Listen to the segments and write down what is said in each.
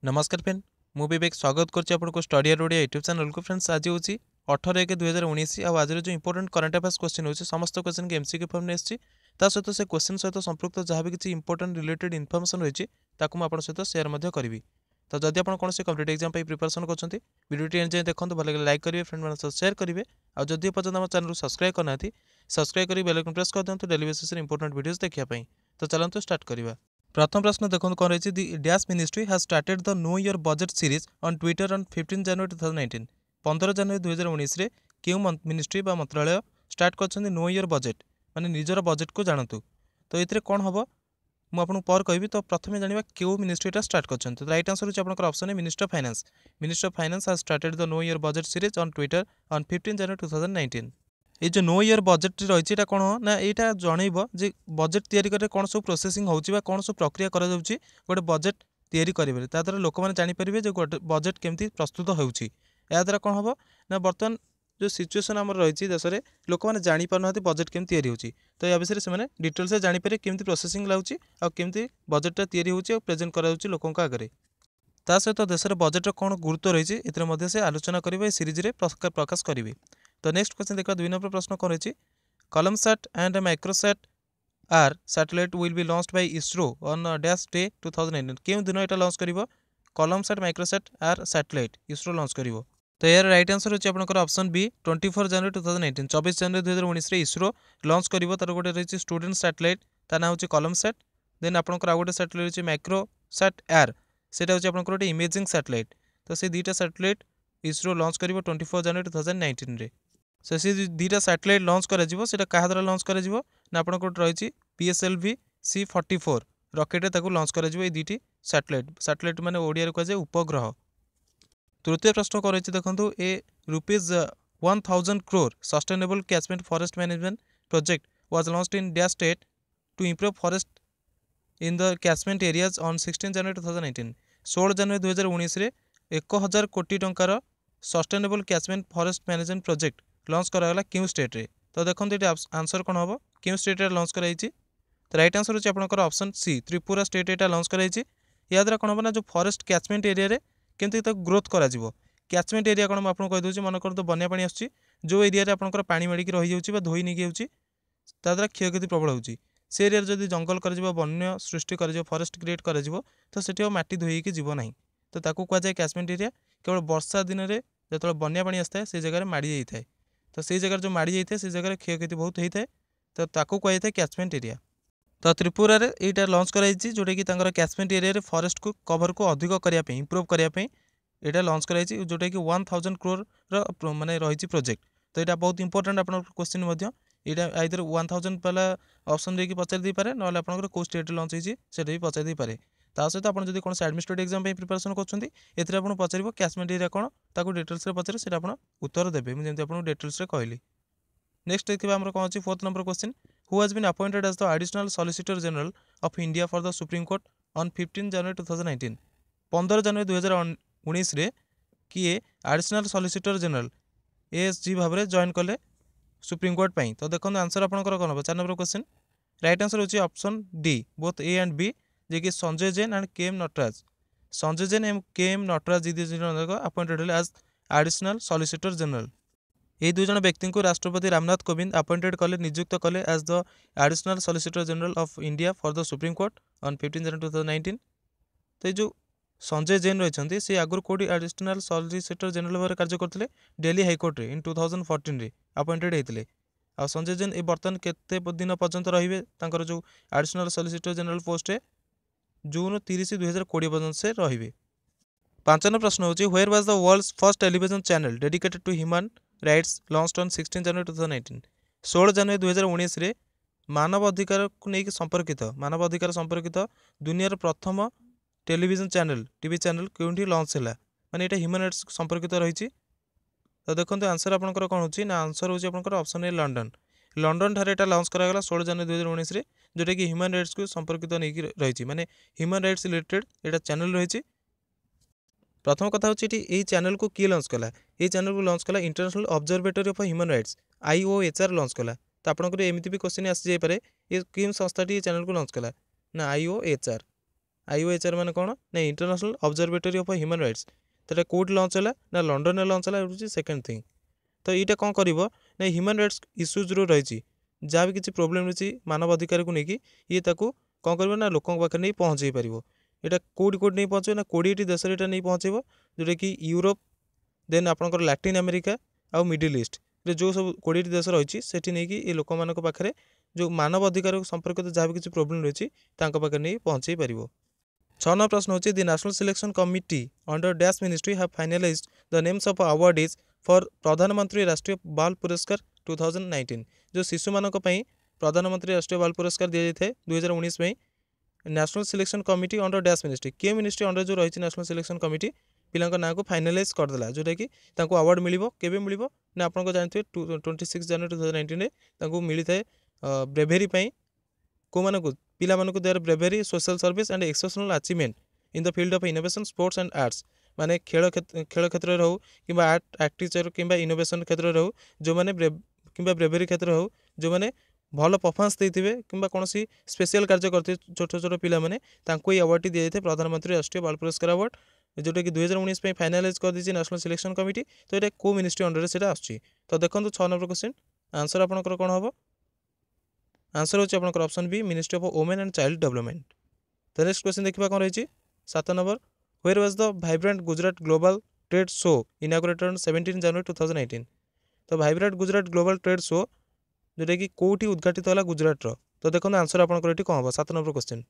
नमस्कार फ्रेंड मु विवेक स्वागत करछि आपनको स्टडी ओडिया यूट्यूब चैनल को। फ्रेंड्स आज होची 18/1/2019 आ आज जो इंपोर्टेंट करंट अफेयर्स क्वेश्चन होची समस्त क्वेश्चन के एमसीक्यू फॉर्म में आछि। ता सहित से क्वेश्चन सहित संपृक्त जहाँ भी किसी इंपोर्टेंट रिलेटेड इनफॉरमेशन रही ताकू मैं आपन सहित शेयर मध्य करिवि। तो जदि आपन कोन से कॉम्पिटिटिव एग्जाम पे प्रिपरेशन करछंती वीडियो एंड जाय देखंतु भले लाइक करिवे फ्रेंड मन सहित शेयर करिवे आ जदि पर्यंत हम चैनल को सब्सक्राइब करनाथि सब्सक्राइब करी बेल आइकन प्रेस कर दियंतु डेली बेसिस रे इंपोर्टेंट वीडियोस देखिया पई। तो चलंतु स्टार्ट करिवा। प्रथम प्रश्न देखो कौन रही the dash ministry has started the new year budget series on Twitter on 15 जनवरी 2019। 15 जनवरी 2019 रे क्यों मिनिस्ट्री बा मंत्रालय स्टार्ट कर नो ईयर बजेट माने निजर बजेट को जानतु। तो ये कौन हम मुझे पर कहि। तो प्रथम जाना क्यों मिनिस्ट्रीटा स्टार्ट कर राइट आंसर होची आपनकर ऑप्शन है minister of finance. Minister of finance has started the new year budget series on Twitter on 15 जनवरी 2019। ये जो नो ईयर बजेट रही कौन ना यहाँ जनइब जे बजेट या कौन सब प्रोसेसिंग होची बा कौन सब प्रक्रिया करा जाउची गोटे बजेट तैयारी करेंगे ता द्वारा लोक मैंने जानीपारे जो गोटे बजेट केमती प्रस्तुत होउची। या द्वारा कौन हम ना बर्तमान जो सिचुएसन आम रही देश में लोक मैंने जापार ना बजेट केमती तैयारी होची। तो या विषय से डिटेल्स जानीपारे केमती प्रोसेसिंग लाउची आ केमती बजेटा तैयारी होची और प्रेजेंट करा जाउची लोकों आगे। ता सहित देश में बजेट कौन गुरुत्व रही है से आलोचना करेंगे सीरीज रे प्रकाश करेंगे। तो नेक्स्ट क्वेश्चन देखा 2 नंबर प्रश्न कौन रही Kalamsat and microsat R satellite will be launched by ISRO on dash day 2019। क्यों दिन यहाँ लॉन्च कर Kalamsat microsat R satellite ISRO launch कर। तो यार राइट आंसर होची आपनकर ऑप्शन बी 24 जनवरी 2019। 24 जनवरी 2019 इसरो लॉन्च कर तार गोटे रही स्टूडेंट सैटेलाइट ता ना होची कलमसैट। देन आपनकर आ गोटे सैटेलाइट होची माइक्रोसैट आर सेटा होची आपनकर गोटे इमेजिंग सैटेलाइट। तो से दुईटा सैटेलाइट इसरो लॉन्च कर 24 जनवरी 2019 रे। से दुईटा सैटेलाइट लॉन्च करा क्या द्वारा लॉन्च करा ना आपनकर रही PSLV C-44 रॉकेट ताकू लॉन्च करा ये दुईटी सैटेलाइट माने ओडिया कहुए उपग्रह। तृतीय प्रश्न कौन रही देखो a ₹1000 crore sustainable catchment forest management project was launched in dash state to improve forest in the catchment areas on 16 जनवरी 2019। 16 जनवरी 2019 रे 1000 कोटी टंकार sustainable catchment forest management project launch करागला क्यों स्टेट रे। तो देखो ये आंसर कौन हम क्यों स्टेट लॉन्च कराई। तो राइट आंसर होची आपनकर ऑप्शन सी त्रिपुरा स्टेट एटा लॉन्च कराई। या द्वारा कौन हम ना जो फॉरेस्ट कैचमेंट एरिया रे केमती तक ग्रोथ करा कैचमेंट एरिया कौन मुझे कहीदे मनकर तो बन्या पानी आसूँ जो एरिया आपंकर पानी माड़ी रही जाऊँगी धोई नहीं होती द्वारा क्षयक्षति प्रबल होती से एरिया जब जंगल कर वन्य सृष्टि कर फॉरेस्ट क्रिएट कर तो से माटी धोईकी जीव ना। तो ताकू कहुए कैचमेंट एरिया केवल वर्षा दिन में जो बन्या पानी आए से जगह माड़ी जाता है। तो से जगह जो माड़ी जाता है से जगह क्षयक्षति बहुत होता है तो ताकू कहुए कैचमेंट एरिया। तो त्रिपुरा रे एटा लॉन्च कराई जोटा कि कैचमेंट एरिया रे फॉरेस्ट को कवर को अधिक करने इंप्रूव करने यहाँ लॉन्च कराई जोटा कि 1000 crore माने रही प्रोजेक्ट। तो यहाँ बहुत इंपोर्टेंट आप क्वेश्चन यहाँ आइदर 1000 वाला ऑप्शन देखिए पचार दी पारे ना आपंकर कौ स्टेट लॉन्च होती भी पचार दी पारे। ता सहित आप जो कौन एडमिनिस्ट्रेटिव एग्जाम प्रिपरेशन कर पचार कैचमेंट एरिया कौन ताकू डिटेल्स पचारे से उत्तर देते मुझे आपको डिटेल्स कहली। नेक्स्ट देखिए आम कौन अच्छी 4th number question who has been appointed as the additional solicitor general of India for the Supreme Court on 15 जनवरी 2019। 15 जनवरी 2019 रे किए एडिशनल सॉलिसिटर जनरल ASG भाव में जॉइन कले सुप्रीम कोर्ट पाई। तो देखो आंसर आपंकर कौन हम 4 नंबर क्वेश्चन राइट आंसर होची option D both A and B जे कि Sanjay Jain and KM Natraj. Sanjay Jain and KM Natraj appointed as additional solicitor general. ये 2 जन व्यक्ति को राष्ट्रपति रामनाथ कोविंद अपॉइंटेड कले नियुक्त कले as the additional solicitor general of India for the Supreme Court on 15 जनवरी 2019। तो ये जो संजय जैन रही से आगुरी कौटी एडिशनल सॉलिसिटर जनरल भाव कार्य करते दिल्ली हाईकोर्ट रे इन 2014 रे अपॉइंटेड होते। आ संजय जैन ये बर्तमान केते दिन पर्यंत रहिबे तांकर जो एडिशनल सॉलिसिटर जनरल पोस्ट है जून 30 2020 पर्यंत से रहिबे। 5 नंबर प्रश्न होची where was the world's first television channel dedicated to human rights launched on 16 जनवरी 2019। 16 जनवरी 2019 रे मानव अधिकार को लेकिन संपर्कित दुनियार प्रथम टेलीविजन चैनल टीवी चैनल क्योंठी लॉन्च है माने ये ह्यूमन राइट्स संपर्कित रही। तो देखो आंसर आपंकर कौन होची ना आंसर होची आपंकर ऑप्शन ए लंडन। लंडन ठारे एटा लॉन्च करागला 16 जनवरी 2019 रे जोटा कि ह्यूमन राइट्स को संपर्कित नहीं रही माने ह्यूमन राइट्स रिलेटेड एटा चैनल रही। प्रथम कथा होची ये चैनल को किए लॉन्च कला ये चैनल को लॉन्च कला international observatory of human rights IOHR launch कला। तो आपंकर एमती भी क्वेश्चन आसी जापे ये किम संस्थाटी चैनल को लॉन्च कला ना IOHR IOHR माने कौन ना international observatory of human rights तो कौट लंच है ना लंडन में लंच है सेकेंड थिंग तो यहाँ कौन कर ना ह्यूमन राइट्स इश्यूज रही जहाँ भी किसी प्रोब्लेम रही मानव अधिकार को लेकिन ये कौन कर ना लोक पाखे नहीं पहुँचे पार यहाँ कौट कौट नहीं पहुँचे ना 20टी देश में नहीं पहुँचेब जोटा कि यूरोप देन आपंकर लैटिन अमेरिका आउ मिडिल ईस्ट जो सब 20टी देश रही सेठी नहीं कि लोक मान पाखे जो मानव अधिकार संपर्कित जहाँ भी किसी प्रोब्लेम रही पाखे नहीं पहुँचे पार 6 नंबर प्रश्न होची the national selection committee under dash ministry have finalised the names of awardees for प्रधानमंत्री राष्ट्रीय बाल पुरस्कार 2019 जो शिशु मानक पई प्रधानमंत्री राष्ट्रीय बाल पुरस्कार दिया जाए 2019 में national selection committee under dash ministry के मिनिस्ट्री अंडर जो रही नेशनल सिलेक्शन कमिटी पिलांक ना को फाइनालाइज करदेला जोटा कि अवार्ड मिलिबो केबे मिलिबो ना आपन जानते 26 जनवरी 2019 में मिलता है ब्रेवेरी को मानक पिला मानक their bravery social service and exceptional achievement in the field of innovation sports and arts माने खेल क्षेत्र में हो कि आर्ट टीचर कि इनोवेशन क्षेत्र में हो जो मैंने कि ब्रेवेरी क्षेत्र में हो जो मैंने भल परफॉर्मेंस देते कि कौन स्पेशल कार्य करते छोट छोट पिला माने तांको ये अवार्ड दिया जाए प्रधानमंत्री राष्ट्रीय बाल पुरस्कार अवार्ड जोटा कि 2019 में फाइनालाइज कर दी नेशनल सिलेक्शन कमिटी तो ये को मिनिस्ट्री अंडर से आसुच्छी तो देखो 6 नंबर क्वेश्चन आंसर आपंकर कौन हम आंसर होची आपंकर option B ministry of women and child development तो नेक्स्ट क्वेश्चन देखा कौन रही 7 नंबर where was the vibrant Gujarat global trade show inaugurated on 17 January 2018 तो vibrant Gujarat global trade show जोटा कि कौटी उद्घाटित होला गुजरात तो देखो आंसर आपंकर ये कौन हम 7 नंबर क्वेश्चन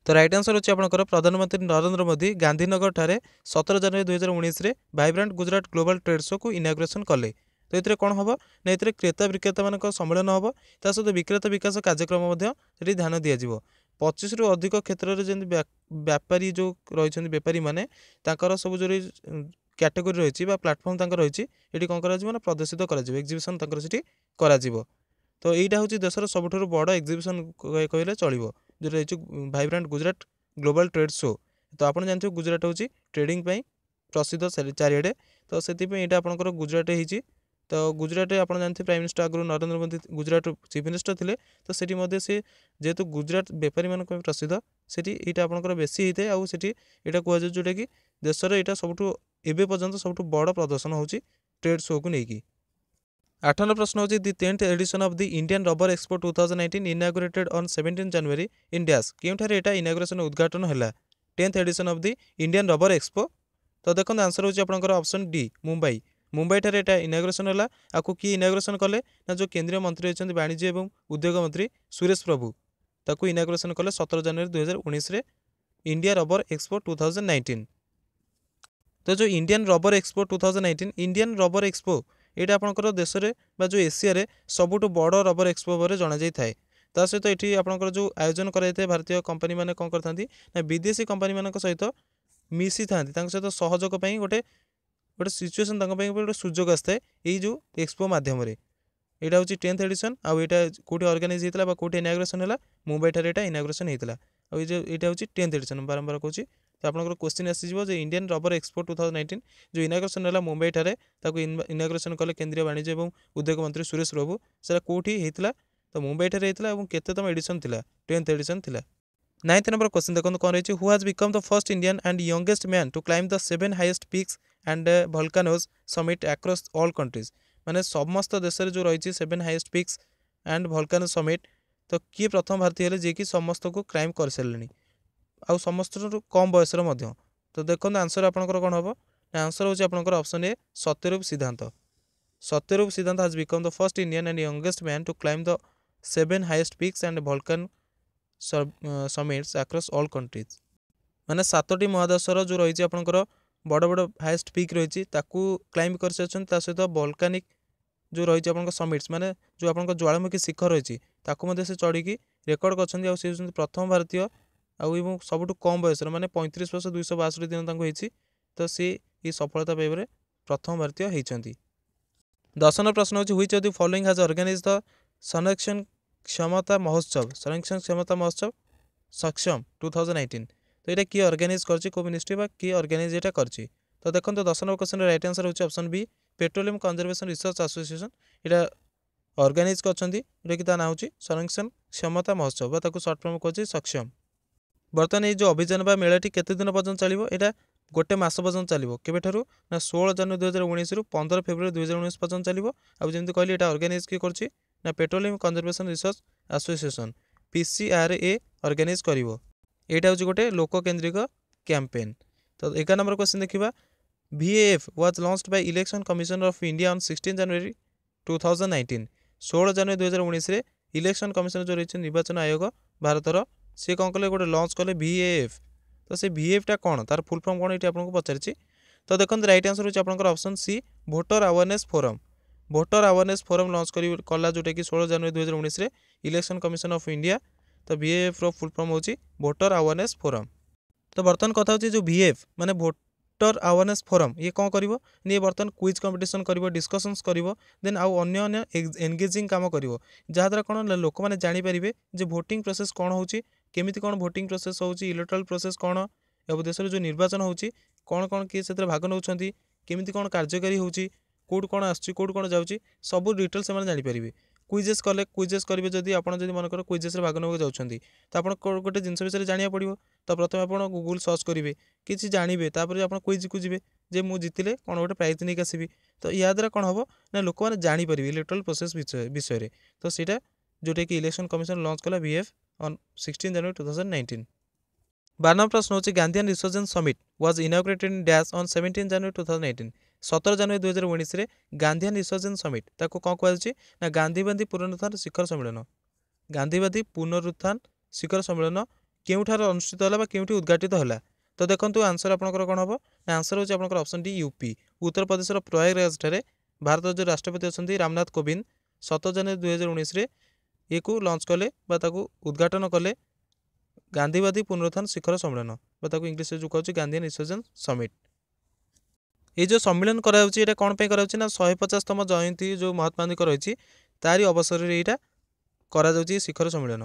तो रईट आंसर होची आपंकर प्रधानमंत्री नरेंद्र मोदी गांधीनगर ठारे 17 जनवरी 2019 में vibrant Gujarat global trade show को इनागुरेशन कले तो ये कौन हम ना ये क्रेता विक्रेता मान सम्मेलन हम ता सहित विक्रेता विकास कार्यक्रम ध्यान दिज्व 25 रु अधिक क्षेत्र में जमी व्यापारी जो रही बेपारी मैंने सब जो कैटेगोरी रही प्लाटफर्म रही ये कौन कर प्रदर्शित करजिबिशन कर तो यहाँ हूँ देशर सबुठ बड़ एक्जिबिशन कहले चलो जो रही vibrant Gujarat global trade show तो आप जानते गुजरात हूँ ट्रेडिंग प्रसिद्ध चारिड़े तो से यहाँ आपंकर गुजरात होती तो गुजरात आप जानते प्राइम मिनिस्टर आगु नरेंद्र मोदी गुजरात चीफ मिनिस्टर थे तो सी जेहेतु गुजरात बेपारी मान प्रसिद्ध से आपंकर बेसी होता है आठ यहाँ कहुए जोटा कि देशर यहाँ सबुठ एवं पर्यटन सबुठ बड़ प्रदर्शन हो ट्रेड शो को लेकिन 8 नंबर प्रश्न होची the 10th edition of the Indian rubber expo 2019 inaugurated on 17 January in dash केउठारे एटा इनागुरेशन उद्घाटन हैला 10th edition of the Indian rubber expo तो देखो आंसर होची आपनकर ऑप्शन डी मुंबई ठारे एटा इनागुरेशन हैला आकु की इनागुरेशन कले ना जो केंद्रीय मंत्री होचंदी वाणिज्य एवं उद्योग मंत्री सुरेश प्रभु ताकू इनागुरेशन कले 17 जनवरी 2019 रे इंडिया रबर एक्सपो 2019 तो जो Indian rubber expo 2019 Indian rubber expo ये आपंकर देश में जो एशिया सबुठ बड़ रबर एक्सपो भाव जना जाए ता सहित ये आपंकर जो आयोजन कराई भारतीय कंपनी मैंने कौन करते ना विदेशी कंपनी मान सहित मिसी था सहित सहयोग गोटे गोटे सिचुएसन गोटे सुजोग आए यही जो एक्सपो मध्यम यहाँ हूँ 10th एडिशन आउ यहाँ कौटी ऑर्गेनाइज होता कौटी इनागुरेशन है मुंबई ठारे यहाँ इनागुरेशन होता और ये हूँ 10th एडिशन बारंबार कहूँ तो आपंकर क्वेश्चन आसीज इंडियन रबर एक्सपो 2019 जो इनागुरेशन है मुंबई ठारे इनागुरेशन कले केंद्रीय वाणिज्य और उद्योग मंत्री सुरेश प्रभु से कौटी होता तो मुंबई ठारे होता और केतम एडिशन थी 10th एडिशन थी 9th नंबर क्वेश्चन देखो कौन रही who has become the first Indian and youngest man to climb the 7 highest peaks and volcanoes summit across all countries माने समस्त देश जो रही 7 highest peaks and volcano summit तो किए प्रथम भारतीय है जी कि समस्त को क्लाइम कर सारे आउ समस्त कम बयस तो देखो आंसर आपंकर कौन हम आंसर होची आपंकर option A Satyarup Siddhanta has become the first Indian and youngest man to climb the 7 highest peaks and volcano summits across all countries माने 7टी महादेशर जो रही आपंकर बड़ बड़ हाईएस्ट पीक रही क्लाइम कर सहित वोल्केनिक जो रही आप समिट्स माने जो आप ज्वालामुखी शिखर रही से चढ़ी रेकर्ड कर प्रथम भारतीय आउ सबुठ कम बयस माने 35 वर्ष 262 दिन होती तो सी ये सफलता पाइबार प्रथम भारतीय होती 10 नंबर प्रश्न होची which of the following has organize the Sanrakshan Kshamata महोत्सव सक्षम 2018 तो ये किए ऑर्गेनाइज करछि को मिनिस्ट्री बा किए ऑर्गेनाइज एटा करछि तो देखो 10 नंबर क्वेश्चन राइट आंसर होची option B petroleum conservation research association एटा ऑर्गेनाइज करछंती जेकी ता ना होची संरक्षण क्षमता महोत्सव बा ताकू शॉर्ट फॉर्म कहछि सक्षम बर्तमान ये जो अभियान बा मेलाटी केते दिन पर्यंत चलिबो एटा गोटे मास पर्यंत चलिबो केबे ठारू ना 16 जनवरी 2019 रु 15 फेब्रुआरी 2019 पर्यंत चलिबो। आ जेमति कहली एटा ऑर्गेनाइज की करछि ना petroleum conservation research association PCRA organise करिवो। एटा होछि गोटे लोक केंद्रिक कैंपेन। तो 11 नंबर क्वेश्चन देखिबा VAF was launched by Election Commission of India on 16 January 2019। 16 जनवरी 2019 रे इलेक्शन कमिशन जो रही निर्वाचन आयोग भारतर सी कौन कले गोटे लॉन्च कले VAF। तो से VAF टा कौन तार फुल फॉर्म कौन ये आपको पचारि। तो देखो राइट आंसर होची आपनकर option C voter awareness forum. Voter awareness forum launch कला जोटा कि 16 जनवरी 2019 रे इलेक्शन कमिशन ऑफ इंडिया। तो VAF रो फुल फॉर्म होची वोटर अवेयरनेस फोरम। तो बर्तमान कथा होची जो VAF माने वोटर अवेयरनेस फोरम ये कौन करिवो ने बर्तमान क्विज कंपटीशन करिवो डिस्कशंस करिवो देन आउ अन्य अन्य एंगेजिंग काम करिवो जहाँ द्वारा कौन लोक मैंने जानीपारे जे भोटिंग प्रोसेस कौन होची केमिति कौन भोटिंग प्रोसेस होची इलेक्ट्राल प्रोसेस कौन एवं देश जो निर्वाचन होची कौन कौन किए से भाग नौकरी केमिति कौन कार्यकारी होची कौट कौन आसुची कौट कौन जाऊँगी सब डिटेल से जानीपारे। क्विजेस कले क्विजेस करेंगे जदि आप मनकर क्विजेस भाग नवा जाऊँगी तो आप गोटे जिन विषय जाना पड़ो। तो प्रथम आप गूगल सर्च करेंगे किसी जानवे तापर आप क्विज को जी जे मुझे जीतिले कौन गोटे प्राइज नहीं आसबि। तो या द्वारा कौन हम ना लोक मैंने जानीपारे इलेक्ट्राल प्रोसेस विषय। तो सीटा जोटा कि इलेक्शन कमिशन लॉन्च कला VAF ऑन 16 जनवरी 2019। 12 प्रश्न होची Gandhian resurgence summit was inaugurated in dash on 17 January 2018। 17 जनवरी 2019 रे गांधीयन रिसर्जेंस समिट ताको कौन कहछि ना गांधीवादी पुनरुत्थान शिखर सम्मेलन। गांधीवादी पुनरुत्थान शिखर सम्मेलन केउठार अनुष्ठित होला बा केउठी उद्घाटित होला। तो देखंतु आंसर आपनकर कौन हम ना आंसर होची आपनकर option D UP Uttar Pradesh Prayagraj ठारे भारत जो राष्ट्रपति अच्छा रामनाथ कोविंद 17 जनवरी 2019 रे ये को लॉन्च कले बा ताको उद्घाटन कले गांधीवादी पुनरुत्थान शिखर सम्मेलन बा ताको इंग्लिश जो कहछि गांधीयन रिसर्जेंस समिट। ये जो सम्मेलन कराउछि एटा कोन पे कराउछि ना 150तम जयंती जो महात्मा गांधी रही तारी अवसर रे एटा करा जाउछि शिखर सम्मेलन।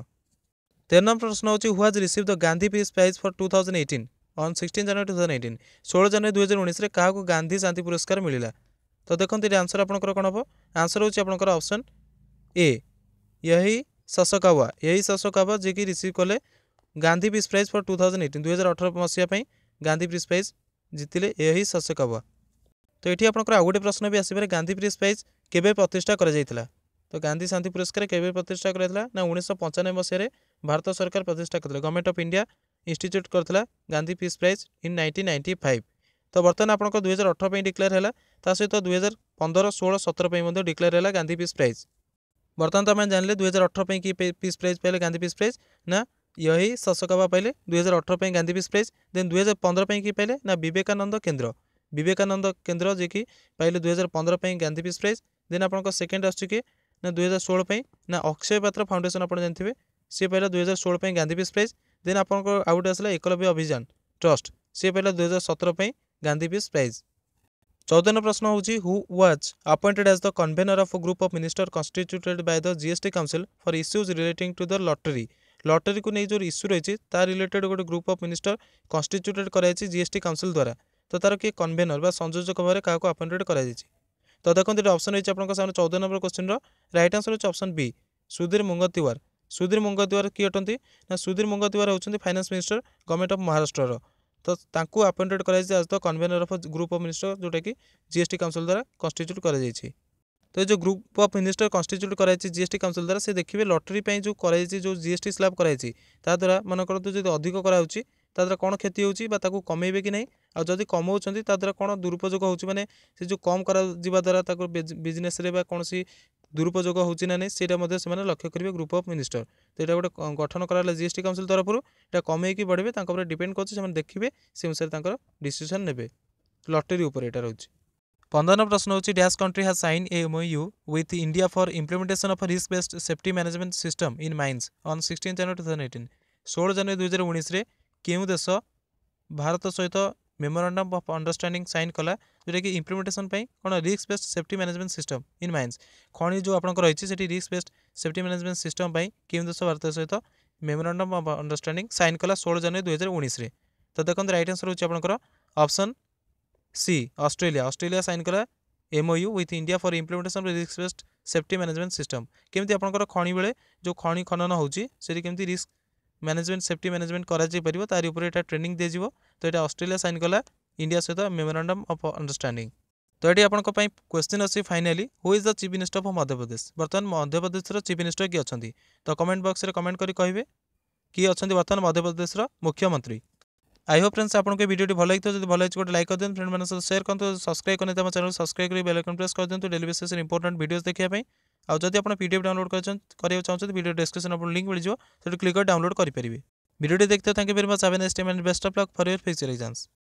13 नंबर प्रश्न होछि who has receive the Gandhi peace prize for 2018 on 16 January 2018। 16 जनवरी 2019 रे काहा को गांधी शांति पुरस्कार मिलिला। तो देखंतु ये आंसर आपनकर कोन हबो आंसर होछि आपनकर ऑप्शन ए यही ससकावा जे कि रिसीव कले गांधी पीस प्राइज फॉर 2018 2018 मसीहा गांधी पीस प्राइज जीतिले यही ससकावा। तो ये आपंकर आउ गोटे प्रश्न भी आसपे गांधी पीस प्राइज केबे प्रतिष्ठा करा जायतिला। तो गांधी शांति पुरस्कार केबे प्रतिष्ठा कराइला ना 1995 मसीह भारत सरकार प्रतिष्ठा करते गवर्नमेंट ऑफ इंडिया इंस्टीट्यूट करथिला गांधी पीस प्राइज इन 1995। तो बर्तमान आपंकर 2018 डिक्लेयर है सहित 2015 16 17 डिक्लेयर है गांधी पीस प्राइज। बर्तमान तो जानले 2018 की पीस प्राइज पाइले गांधी पीस प्राइज ना यही ससकावा पाइले 2018 गांधी पीस प्राइज। देन 2015 की पाइले ना विवेकानंद केन्द्र जे कि पाइले 2015 गांधी पीस प्राइज। देन आप सेकेंड आसुके ना 2016 ना अक्षय पात्र फाउंडेशन आप जानते सी पाइला 2016 गांधी पीस प्राइज। देन आप आउ गोटे आसला एकलव्य अभियान ट्रस्ट सी पाइला 2017 गांधी पीस प्राइज। 14 प्रश्न होची who was appointed as the convener of a group of minister constituted by the GST council for issues relating to the lottery को नहीं जो इश्यू रही तार रिलेटेड गोटे ग्रुप ऑफ मिनिस्टर कॉन्स्टिट्यूटेड कराई GST काउंसिल द्वारा। तो तार किए कन्वेनर बा संयोजक भाव में क्या अपॉइंटेड कराई। तो देखते ऑप्शन रही आपको सामने 14 नंबर क्वेश्चन राइट आंसर होची ऑप्शन बी सुधीर मुंगतीवार। सुधीर मुंगतीवार किए अटंती ना सुधीर मुंगतीवार होती finance minister government of Maharashtra. तो तांकू अपॉइंटेड कराई as the convener of group of minister जोटा कि GST काउंसिल द्वारा कन्स्टिट्यूट कराई। तो जो ग्रुप ऑफ मिनिस्टर कन्स्टिट्यूट कराई GST काउंसिल द्वारा से देखिए लॉटरी जो कराई जो GST स्लैब कराई द्वारा मन करते जो अधिक कराऊँगी द्वारा कौन क्षति होची बा ताकू कमेबे कि नहीं आ जदि कमाउछंती ता द्वारा कौन दुरुपयोग होची माने से जो कम करा जिबा द्वारा ताको बिजनेस रे बा कौन सी दुरुपयोग होची ना नहीं सेटा मध्ये से लक्ष्य करेंगे ग्रुप ऑफ मिनिस्टर। तो यहाँ गोटे गठन कराला GST काउंसिल तरफ यहाँ कमे कि बढ़े तांको डिपेंड कर देखिए से अनुसार डिसीजन नेबे लॉटरी उपर यहाँ रही। 15 प्रश्न होची dash country has sign a MOU with India for implementation of risk based safety management system in mines on 16 January 2018। 16 जनवरी 2019 रे केउ देश भारत सहित मेमोरेंडम ऑफ अंडरस्टैंडिंग साइन कला जोटा कि इम्प्लीमेंटेशन कौन risk based safety management system in mines खनि जो आपंकर रही risk based safety management system केउ देश भारत सहित मेमोरेंडम ऑफ अंडरस्टैंडिंग साइन कला 16 जनवरी 2019। तो देखते राइट आंसर होची आपंकर option C Australia. Australia sign कला MOU with India for implementation of risk based safety management system केमती आपंकर खनि बेले जो खनि खनन होची सेठी केमती रिस्क मैनेजमेंट सेफ्टी मैनेजमेंट कर तारी ऊपर एटा ट्रेनिंग दिज्व। तो ये ऑस्ट्रेलिया साइन कला इंडिया सहित मेमोरांडम ऑफ अंडरस्टैंडिंग। तो ये आपंक क्वेश्चन अच्छी finally who is the chief minister of Madhya Pradesh. बर्तमान मध्य प्रदेश चीफ मिनिस्टर किए अच्छा तो कमेंट बॉक्स में कमेंट करी कहे किए अच्छा बर्तमान मध्य प्रदेश मुख्यमंत्री। आई होप फ्रेंड्स आपको वीडियो भल लगी जो भल लगी गोटे लाइक कर दिखाँ फ्रेंड मैंने शेयर करूँ। सब्सक्राइब करते चैनल सब्सक्राइब कर बेल आइकन प्रेस कर दिखाँ डेली बेसिस इंपोर्टेंट वीडियोस देखिए। और जब आप पीडीएफ डाउनलोड करना चाहते वीडियो डिस्क्रिप्शन आपको लिंक मिल जाए क्लिक कर डाउनलोड करेंगे। वीडियो देखते thank you very much. Have a nice day and best of luck for your future exams.